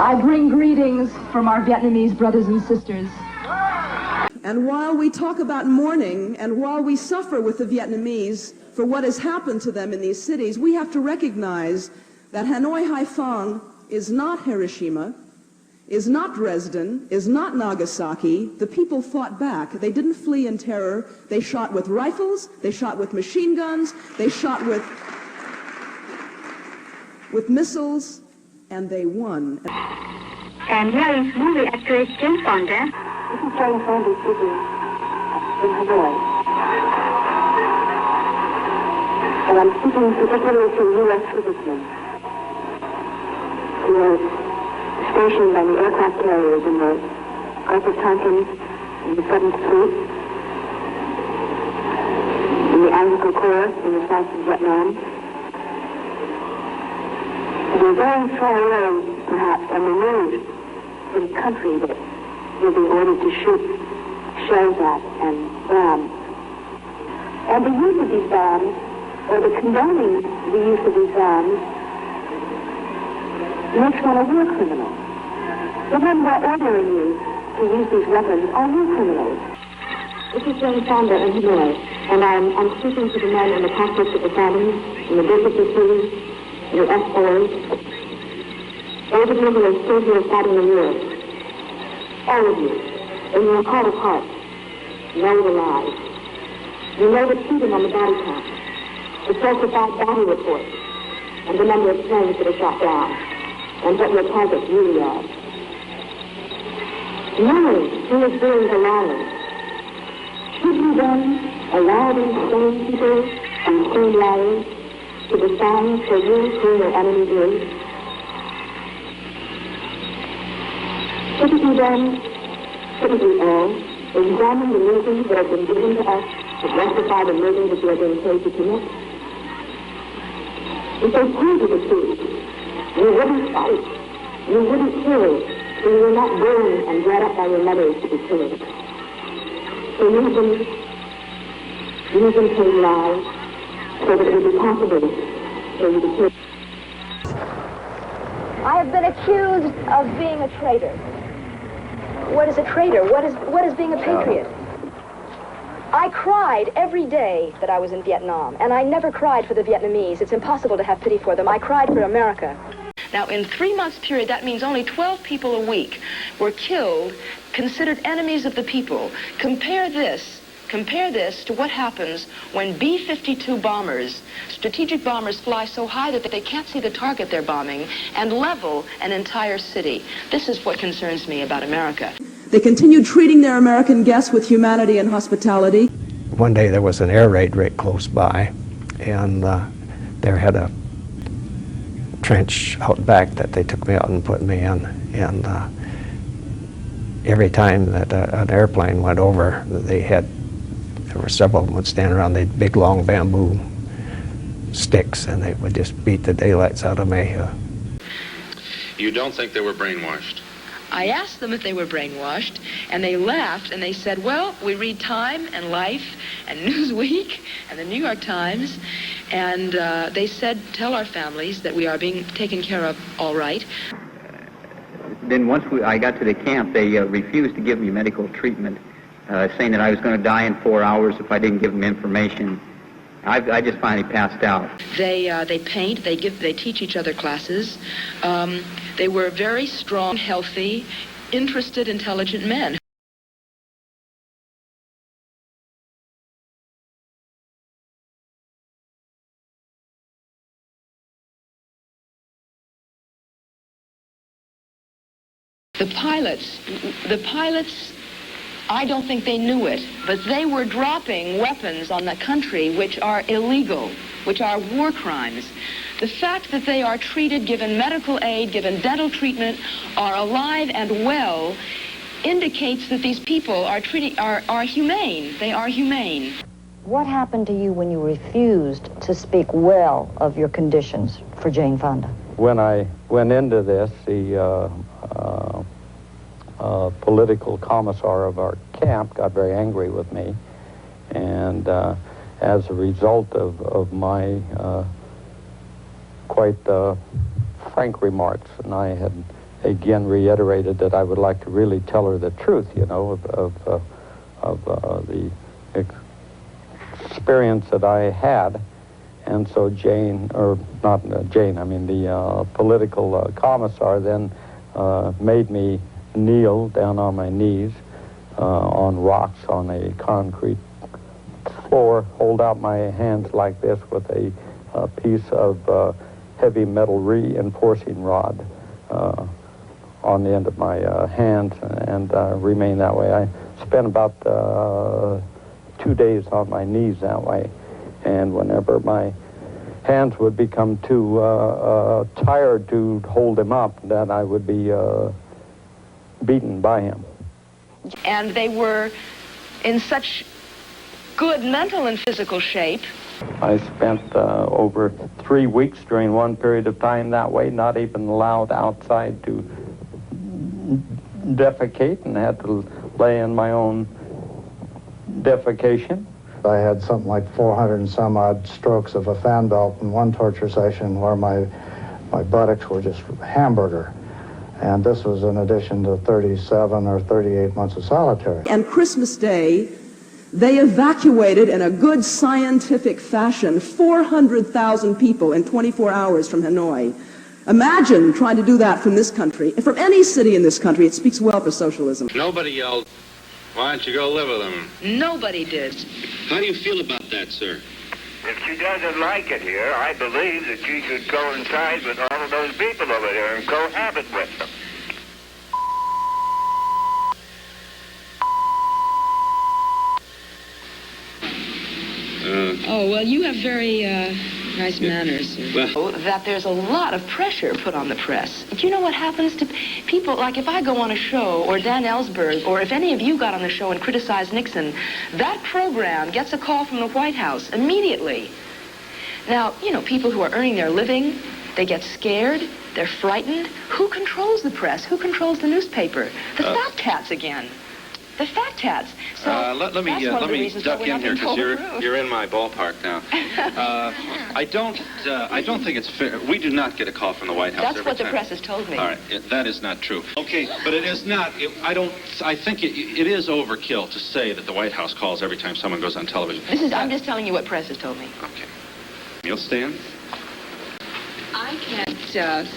I bring greetings from our Vietnamese brothers and sisters. And while we talk about mourning, and while we suffer with the Vietnamese for what has happened to them in these cities, we have to recognize that Hanoi Haiphong is not Hiroshima, is not Dresden, is not Nagasaki. The people fought back. They didn't flee in terror. They shot with rifles, they shot with machine guns, they shot with missiles, and they won. And here is movie actress Jane Fonda. This is Jane Fonda speaking in Hanoi. And I'm speaking particularly to U.S. citizens who are stationed on the aircraft carriers in the Gulf of Tonkin, in the 7th Fleet, in the Anglican Corps in the south of Vietnam. We're very far away, perhaps, and removed from the country that we're being ordered to shoot shells at and bomb. And the use of these bombs, or the condoning the use of these bombs, makes one a war criminal. The men who are ordering you to use these weapons are war criminals. This is Jane Fonda in Hanoi, and I'm speaking to the men in the cockpits of the families, in the business cities, your S-boys, those of you who are still here fighting the war. All of you, in your heart of hearts, know the lies. You know the cheating on the body count, the falsified body reports, and the number of planes that are shot down, and what your targets really are. Knowing who is doing the lying, should you then allow these same people and same liars to decide for you who your enemy is? Shouldn't we then, shouldn't we all, examine the reasons that have been given to us to justify the murder that we are being paid to commit? If they told you the truth, you wouldn't fight, you wouldn't kill, so you were not born and brought up by your mothers to be killed. So you have been told lies so that it would be possible for you to kill. I have been accused of being a traitor. What is a traitor? What is being a patriot? I cried every day that I was in Vietnam, and I never cried for the Vietnamese. It's impossible to have pity for them. I cried for America. Now, in 3 months period, that means only 12 people a week were killed, considered enemies of the people. Compare this to what happens when B-52 bombers, strategic bombers, fly so high that they can't see the target they're bombing and level an entire city. This is what concerns me about America. They continued treating their American guests with humanity and hospitality. One day there was an air raid right close by, and there had a trench out back that they took me out and put me in. And every time that an airplane went over, there were several of them would stand around, they had big long bamboo sticks, and they would just beat the daylights out of me. You don't think they were brainwashed? I asked them if they were brainwashed, and they laughed, and they said, well, we read Time and Life and Newsweek and the New York Times, and they said, tell our families that we are being taken care of all right. Then once I got to the camp, they refused to give me medical treatment, saying that I was going to die in 4 hours if I didn't give them information. I just finally passed out. They paint, they teach each other classes. They were very strong, healthy, interested, intelligent men. The pilots, I don't think they knew it, but they were dropping weapons on the country which are illegal, which are war crimes. The fact that they are treated, given medical aid, given dental treatment, are alive and well, indicates that these people are humane. They are humane. What happened to you when you refused to speak well of your conditions for Jane Fonda? When I went into this, the political commissar of our camp got very angry with me, and as a result of my quite frank remarks, and I had again reiterated that I would like to really tell her the truth, you know, of the experience that I had. And so Jane, or not Jane, I mean the political commissar then made me kneel down on my knees on rocks on a concrete floor, hold out my hands like this with a piece of heavy metal reinforcing rod on the end of my hands, and remain that way. I spent about 2 days on my knees that way, and whenever my hands would become too tired to hold him up, then I would be beaten by him. And they were in such good mental and physical shape. I spent over 3 weeks during one period of time that way, not even allowed outside to defecate, and had to lay in my own defecation. I had something like 400 and some odd strokes of a fan belt in one torture session where my buttocks were just hamburger. And this was in addition to 37 or 38 months of solitary. And Christmas Day, they evacuated in a good scientific fashion 400,000 people in 24 hours from Hanoi. Imagine trying to do that from this country, from any city in this country. It speaks well for socialism. Nobody yelled, "Why don't you go live with them?" Nobody did. How do you feel about that, sir? If she doesn't like it here, I believe that she should coincide with all of those people over there and cohabit with them. Oh, well, you have very nice manners. Well, that there's a lot of pressure put on the press. Do you know what happens to people? Like if I go on a show, or Dan Ellsberg, or if any of you got on the show and criticized Nixon, that program gets a call from the White House immediately. Now, you know, people who are earning their living, they get scared, they're frightened. Who controls the press? Who controls the newspaper? The fat cats again. The fat cats. So let me duck in here because you're in my ballpark now. I don't think it's fair. We do not get a call from the White House. That's what the press has told me. All right, that is not true. Okay, but it is not. I think it is overkill to say that the White House calls every time someone goes on television. I'm just telling you what press has told me. Okay. You'll stand. I can't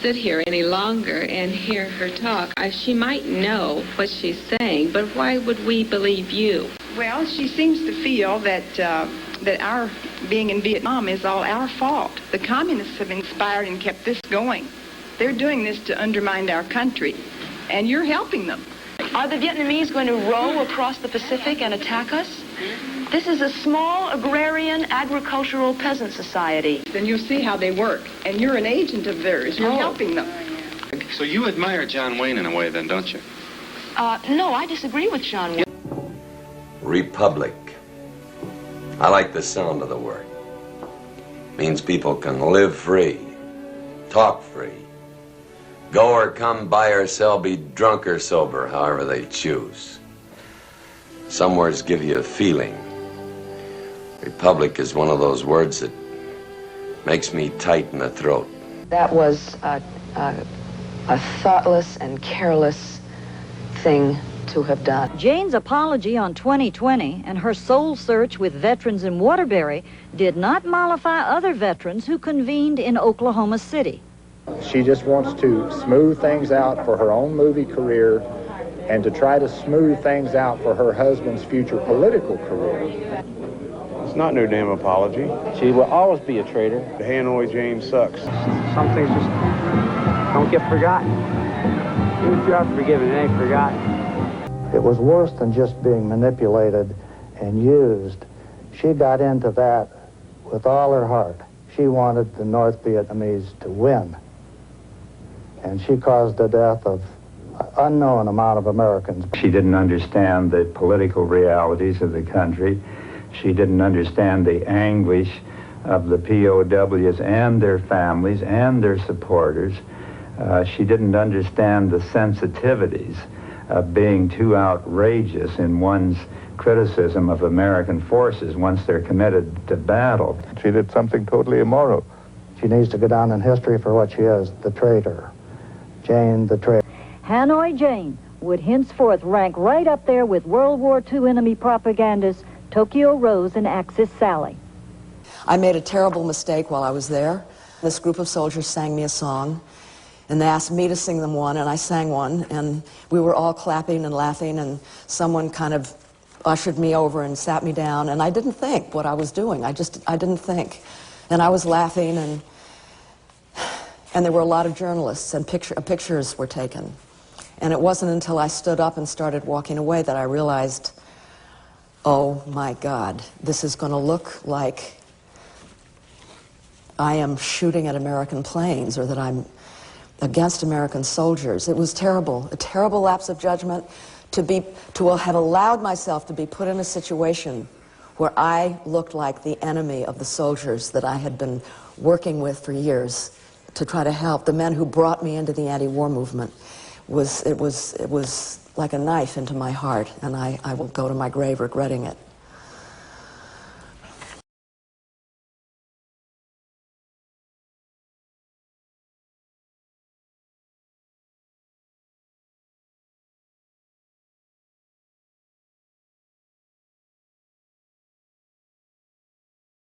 sit here any longer and hear her talk. She might know what she's saying, but why would we believe you? Well, she seems to feel that that our being in Vietnam is all our fault. The communists have inspired and kept this going. They're doing this to undermine our country, and you're helping them. Are the Vietnamese going to row across the Pacific and attack us? This is a small agrarian agricultural peasant society. Then you'll see how they work, and you're an agent of theirs. You're helping them. So you admire John Wayne in a way then, don't you? No, I disagree with John Wayne. Republic. I like the sound of the word. Means people can live free, talk free, go or come, buy or sell, be drunk or sober, however they choose. Some words give you a feeling. Republic is one of those words that makes me tight in the throat. That was a thoughtless and careless thing to have done. Jane's apology on 2020 and her soul search with veterans in Waterbury did not mollify other veterans who convened in Oklahoma City. She just wants to smooth things out for her own movie career and to try to smooth things out for her husband's future political career. It's not no damn apology. She will always be a traitor. The Hanoi Jane sucks. Some things just don't get forgotten. Even if you are forgiven, it ain't forgotten. It was worse than just being manipulated and used. She got into that with all her heart. She wanted the North Vietnamese to win. And she caused the death of an unknown amount of Americans. She didn't understand the political realities of the country. She didn't understand the anguish of the POWs and their families and their supporters. She didn't understand the sensitivities of being too outrageous in one's criticism of American forces once they're committed to battle. She did something totally immoral. She needs to go down in history for what she is, the traitor. Jane the traitor. Hanoi Jane would henceforth rank right up there with World War II enemy propagandists Tokyo Rose and Axis Sally. I made a terrible mistake while I was there. This group of soldiers sang me a song, and they asked me to sing them one, and I sang one, and we were all clapping and laughing, and someone kind of ushered me over and sat me down, and I didn't think what I was doing. I didn't think. And I was laughing, and there were a lot of journalists, and pictures were taken. And it wasn't until I stood up and started walking away that I realized, oh my God, this is going to look like I am shooting at American planes or that I'm against American soldiers. It was terrible, a terrible lapse of judgment to have allowed myself to be put in a situation where I looked like the enemy of the soldiers that I had been working with for years to try to help. The men who brought me into the anti-war movement. It was like a knife into my heart, and I will go to my grave regretting it.